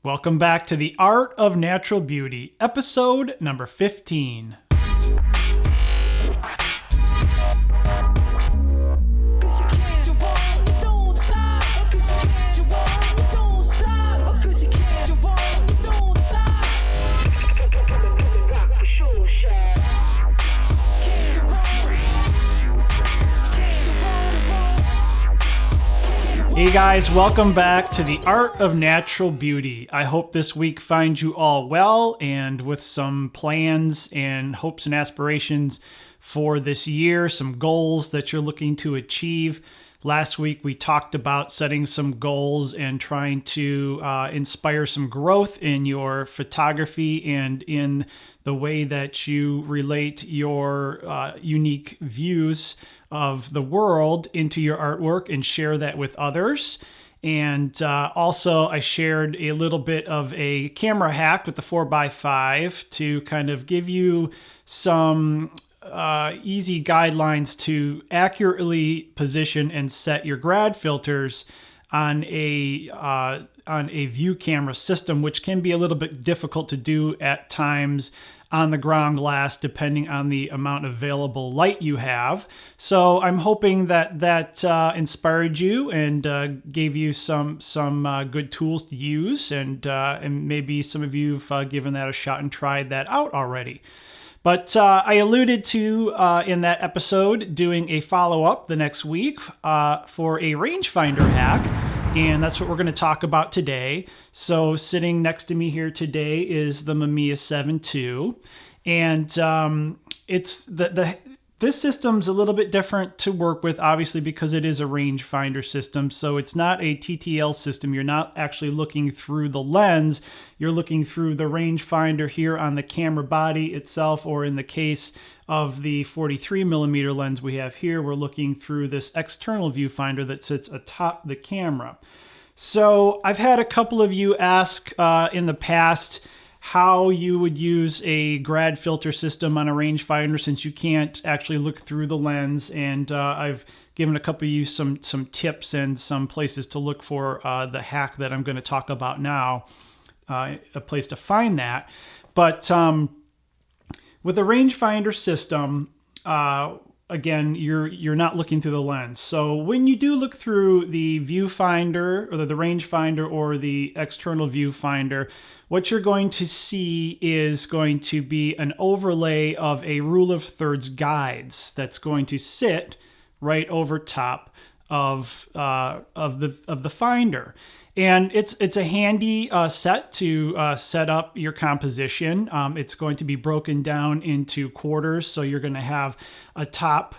Welcome back to The Art of Natural Beauty, episode number 15. Hey guys, welcome back to The Art of Natural Beauty. I hope this week finds you all well and with some plans and hopes and aspirations for this year, some goals that you're looking to achieve. Last week we talked about setting some goals and trying to inspire some growth in your photography and in the way that you relate your unique views of the world into your artwork and share that with others. And also I shared a little bit of a camera hack with the 4x5 to kind of give you some easy guidelines to accurately position and set your grad filters on a view camera system, which can be a little bit difficult to do at times on the ground glass, depending on the amount of available light you have. So I'm hoping that inspired you and gave you some good tools to use, and maybe some of you've given that a shot and tried that out already. But I alluded to in that episode doing a follow-up the next week for a rangefinder hack, and that's what we're going to talk about today. So sitting next to me here today is the Mamiya 7ii, and this system's a little bit different to work with, obviously, because it is a rangefinder system. So it's not a TTL system. You're not actually looking through the lens. You're looking through the rangefinder here on the camera body itself, or in the case of the 43mm lens we have here, we're looking through this external viewfinder that sits atop the camera. So I've had a couple of you ask in the past how you would use a grad filter system on a rangefinder, since you can't actually look through the lens. And I've given a couple of you some tips and some places to look for the hack that I'm going to talk about now, a place to find that. But with a rangefinder system, again, you're not looking through the lens. So when you do look through the viewfinder, or the rangefinder, or the external viewfinder, what you're going to see is going to be an overlay of a rule of thirds guides that's going to sit right over top of the finder. And it's a handy set to set up your composition. It's going to be broken down into quarters, so you're going to have a top,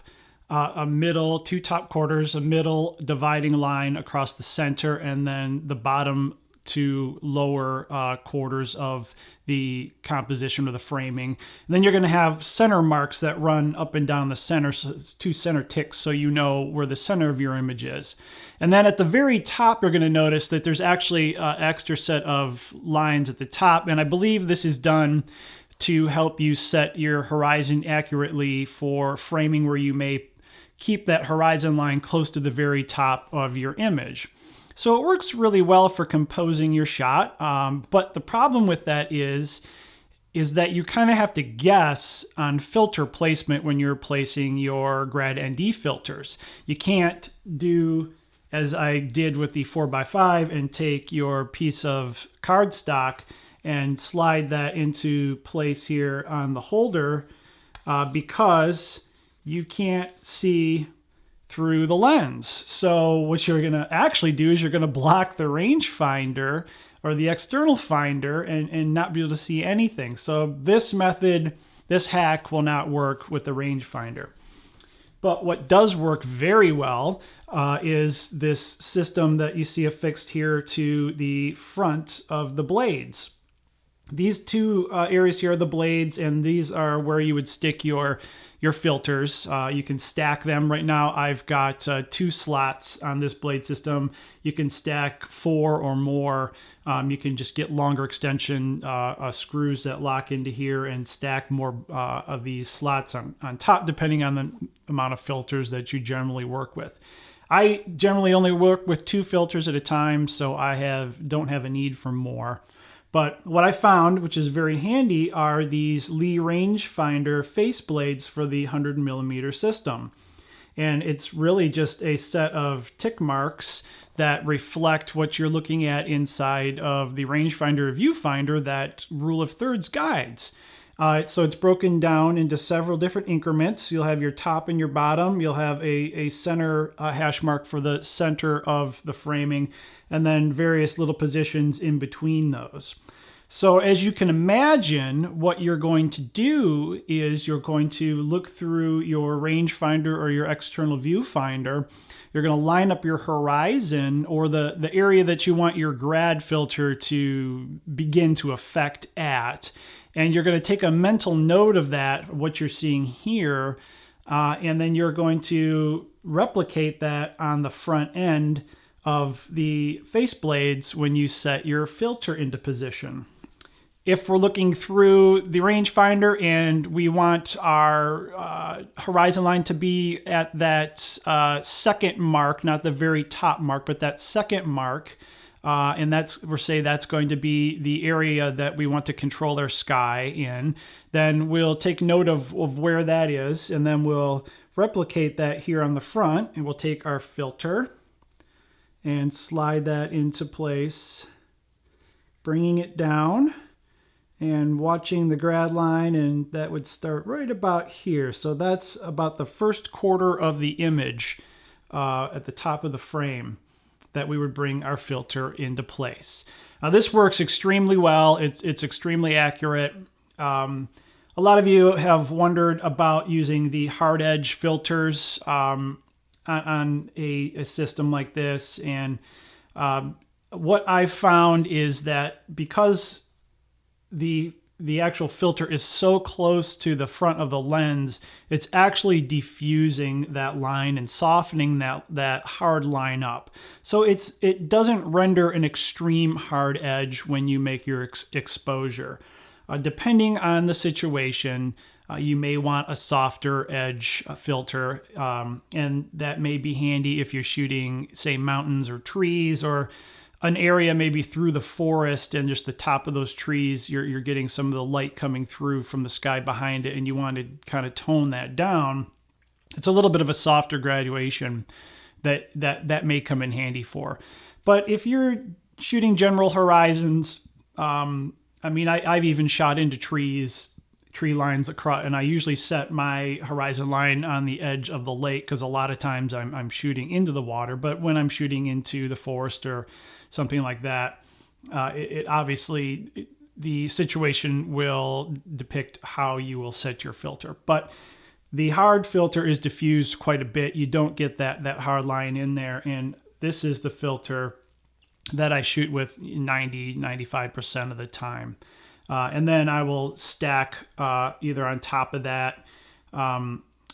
a middle, two top quarters, a middle dividing line across the center, and then the bottom two lower quarters of the composition or the framing. And then you're going to have center marks that run up and down the center, so it's two center ticks, so you know where the center of your image is. And then at the very top, you're going to notice that there's actually an extra set of lines at the top, and I believe this is done to help you set your horizon accurately for framing, where you may keep that horizon line close to the very top of your image. So it works really well for composing your shot, but the problem with that is that you kind of have to guess on filter placement when you're placing your grad ND filters. You can't do as I did with the 4x5 and take your piece of cardstock and slide that into place here on the holder, because you can't see through the lens. So what you're going to actually do is you're going to block the rangefinder or the external finder and not be able to see anything. So this method, this hack, will not work with the rangefinder. But what does work very well is this system that you see affixed here to the front of the blades. These two areas here are the blades, and these are where you would stick your filters. You can stack them. Right now I've got 2 slots on this blade system. You can stack 4 or more. You can just get longer extension screws that lock into here and stack more of these slots on top, depending on the amount of filters that you generally work with. I generally only work with 2 filters at a time, so don't have a need for more. But what I found, which is very handy, are these Lee Rangefinder face blades for the 100mm system. And it's really just a set of tick marks that reflect what you're looking at inside of the rangefinder viewfinder that rule of thirds guides. So it's broken down into several different increments. You'll have your top and your bottom. You'll have a center hash mark for the center of the framing, and then various little positions in between those. So as you can imagine, what you're going to do is you're going to look through your rangefinder or your external viewfinder. You're going to line up your horizon, or the area that you want your grad filter to begin to affect at. And you're going to take a mental note of that, what you're seeing here, and then you're going to replicate that on the front end of the face blades when you set your filter into position. If we're looking through the rangefinder and we want our horizon line to be at that second mark, not the very top mark, but that second mark, and that's going to be the area that we want to control our sky in, then we'll take note of where that is, and then we'll replicate that here on the front, and we'll take our filter and slide that into place, bringing it down and watching the grad line, and that would start right about here. So that's about the first quarter of the image at the top of the frame that we would bring our filter into place. Now this works extremely well. It's extremely accurate. A lot of you have wondered about using the hard edge filters on a system like this, and what I've found is that because the actual filter is so close to the front of the lens, it's actually diffusing that line and softening that hard line up. So it doesn't render an extreme hard edge when you make your exposure. Depending on the situation, you may want a softer edge filter, and that may be handy if you're shooting, say, mountains or trees, or an area maybe through the forest, and just the top of those trees, you're getting some of the light coming through from the sky behind it, and you want to kind of tone that down. It's a little bit of a softer graduation that may come in handy for. But if you're shooting general horizons, I mean, I've even shot into tree lines across, and I usually set my horizon line on the edge of the lake, because a lot of times I'm shooting into the water. But when I'm shooting into the forest or something like that, obviously the situation will depict how you will set your filter. But the hard filter is diffused quite a bit. You don't get that hard line in there, and this is the filter that I shoot with 95% of the time. And then I will stack either on top of that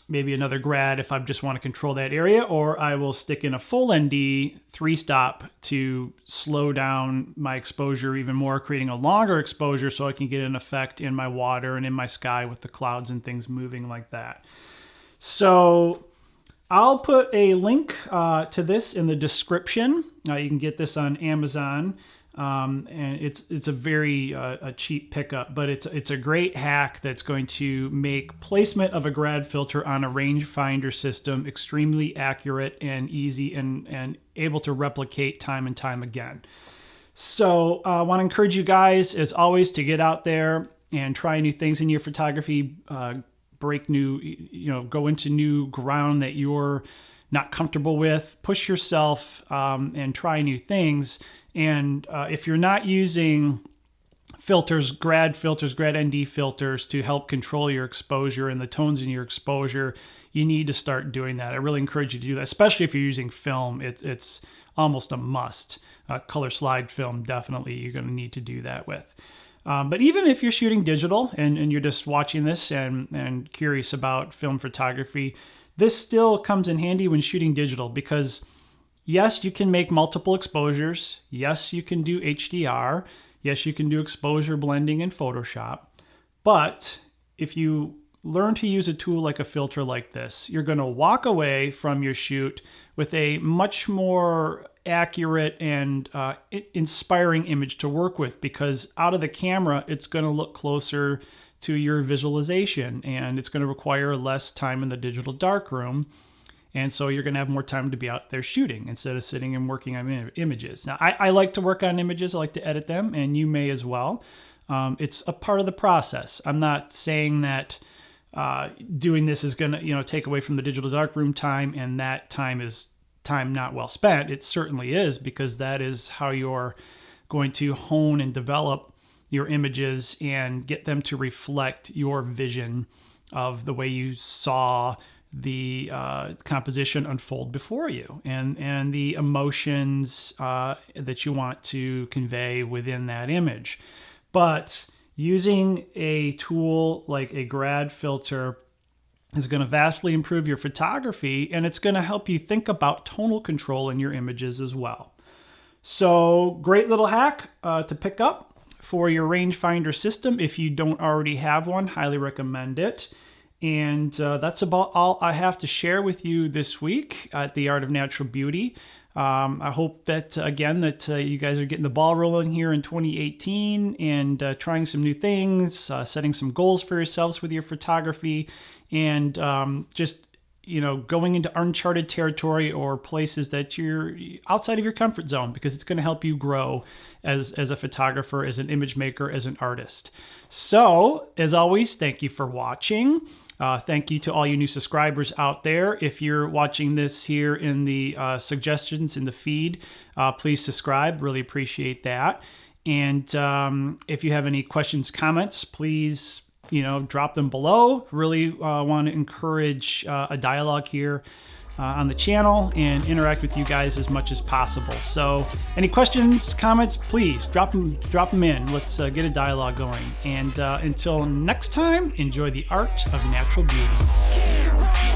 maybe another grad if I just want to control that area, or I will stick in a full ND 3-stop to slow down my exposure even more, creating a longer exposure so I can get an effect in my water and in my sky with the clouds and things moving like that. So I'll put a link to this in the description. You can get this on Amazon. And it's a very a cheap pickup, but it's a great hack that's going to make placement of a grad filter on a rangefinder system extremely accurate and easy, and able to replicate time and time again. So I want to encourage you guys, as always, to get out there and try new things in your photography, break new, go into new ground that you're not comfortable with, push yourself, and try new things. And if you're not using grad ND filters to help control your exposure and the tones in your exposure, you need to start doing that. I really encourage you to do that, especially if you're using film. It's almost a must. Color slide film, definitely you're going to need to do that with. But even if you're shooting digital and you're just watching this and curious about film photography, this still comes in handy when shooting digital, because yes, you can make multiple exposures. Yes, you can do HDR. Yes, you can do exposure blending in Photoshop. But if you learn to use a tool like a filter like this, you're going to walk away from your shoot with a much more accurate and inspiring image to work with, because out of the camera, it's going to look closer to your visualization, and it's going to require less time in the digital darkroom. And so you're going to have more time to be out there shooting instead of sitting and working on images. Now, I like to work on images. I like to edit them, and you may as well. It's a part of the process. I'm not saying that doing this is going to, take away from the digital darkroom time, and that time is time not well spent. It certainly is, because that is how you're going to hone and develop your images and get them to reflect your vision of the way you saw the composition unfold before you, and the emotions that you want to convey within that image. But using a tool like a grad filter is going to vastly improve your photography, and it's going to help you think about tonal control in your images as well. So great little hack to pick up for your rangefinder system. If you don't already have one, highly recommend it. And that's about all I have to share with you this week at The Art of Natural Beauty. I hope that, again, that you guys are getting the ball rolling here in 2018 and trying some new things, setting some goals for yourselves with your photography, and just, going into uncharted territory or places that you're outside of your comfort zone, because it's going to help you grow as a photographer, as an image maker, as an artist. So, as always, thank you for watching. Thank you to all you new subscribers out there. If you're watching this here in the suggestions in the feed, please subscribe. Really appreciate that. And if you have any questions, comments, please, drop them below. Really want to encourage a dialogue here on the channel and interact with you guys as much as possible. So any questions, comments, please drop them in. Let's get a dialogue going. And until next time, enjoy the art of natural beauty.